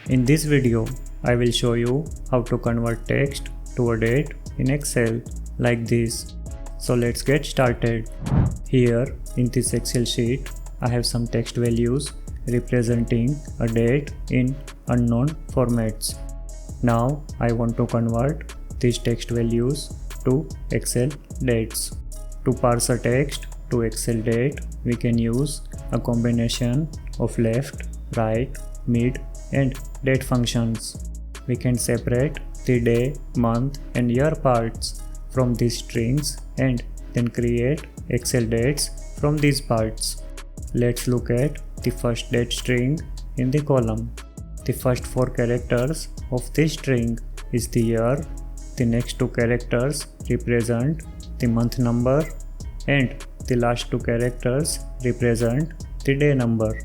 In this video, I will show you how to convert text to a date in Excel like this. So let's get started. Here in this Excel sheet, I have some text values representing a date in unknown formats. Now I want to convert these text values to Excel dates. To parse a text to Excel date, we can use a combination of left, right, mid, and date functions. We can separate the day, month, and year parts from these strings and then create Excel dates from these parts. Let's look at the first date string in the column. The first 4 characters of this string is the year, the next 2 characters represent the month number, and the last 2 characters represent the day number.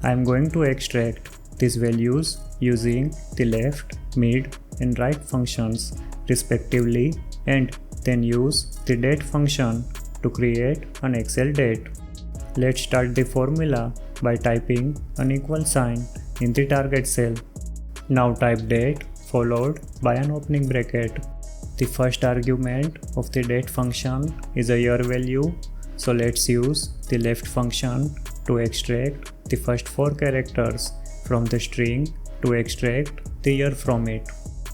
I am going to extract these values using the left, mid, and right functions respectively, and then use the date function to create an Excel date. Let's start the formula by typing an equal sign in the target cell. Now type date followed by an opening bracket. The first argument of the date function is a year value, so let's use the left function to extract the first 4 characters from the string to extract the year from it.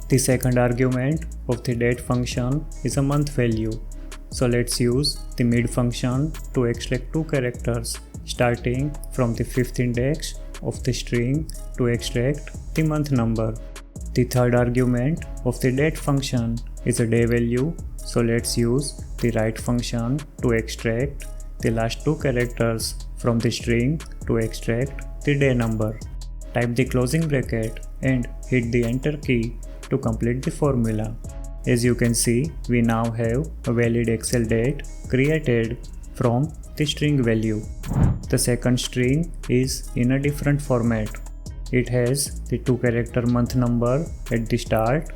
The second argument of the date function is a month value, so let's use the mid function to extract 2 characters starting from the 5th index of the string to extract the month number. The third argument of the date function is a day value, so let's use the right function to extract the last 2 characters from the string to extract the day number. Type the closing bracket and hit the enter key to complete the formula. As you can see, we now have a valid Excel date created from the string value. The second string is in a different format. It has the 2 character month number at the start,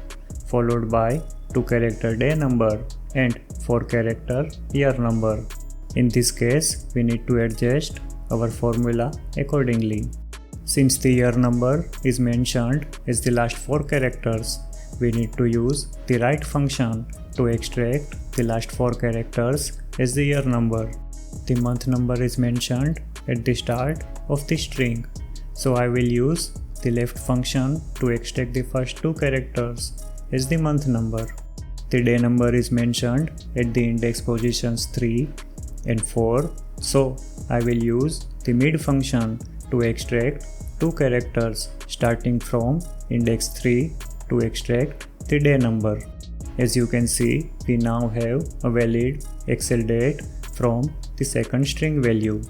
followed by 2 character day number and 4 character year number. In this case, we need to adjust our formula accordingly. Since the year number is mentioned as the last 4 characters, we need to use the right function to extract the last 4 characters as the year number. The month number is mentioned at the start of the string, so I will use the left function to extract the first 2 characters as the month number. The day number is mentioned at the index positions 3 and 4, so I will use the mid function to extract 2 characters starting from index 3 to extract the day number. As you can see, we now have a valid Excel date from the second string value.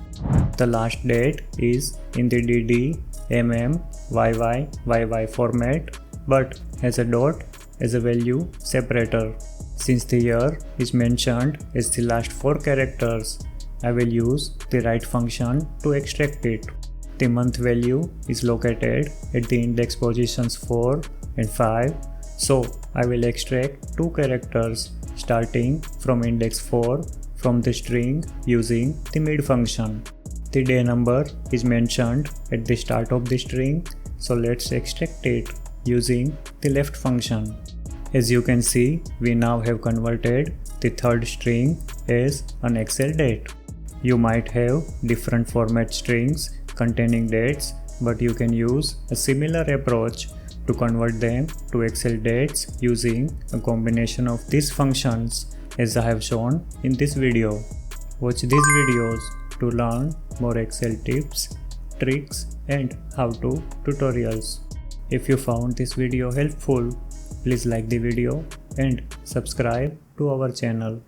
The last date is in the DD, MM, YY, YY format, but has a dot as a value separator. Since the year is mentioned as the last 4 characters, I will use the right function to extract it. The month value is located at the index positions 4 and 5, so I will extract 2 characters starting from index 4 from the string using the mid function. The day number is mentioned at the start of the string, so let's extract it using the left function. As you can see, we now have converted the third string as an Excel date. You might have different format strings containing dates, but you can use a similar approach to convert them to Excel dates using a combination of these functions as I have shown in this video. Watch these videos to learn more Excel tips, tricks, and how-to tutorials. If you found this video helpful, please like the video and subscribe to our channel.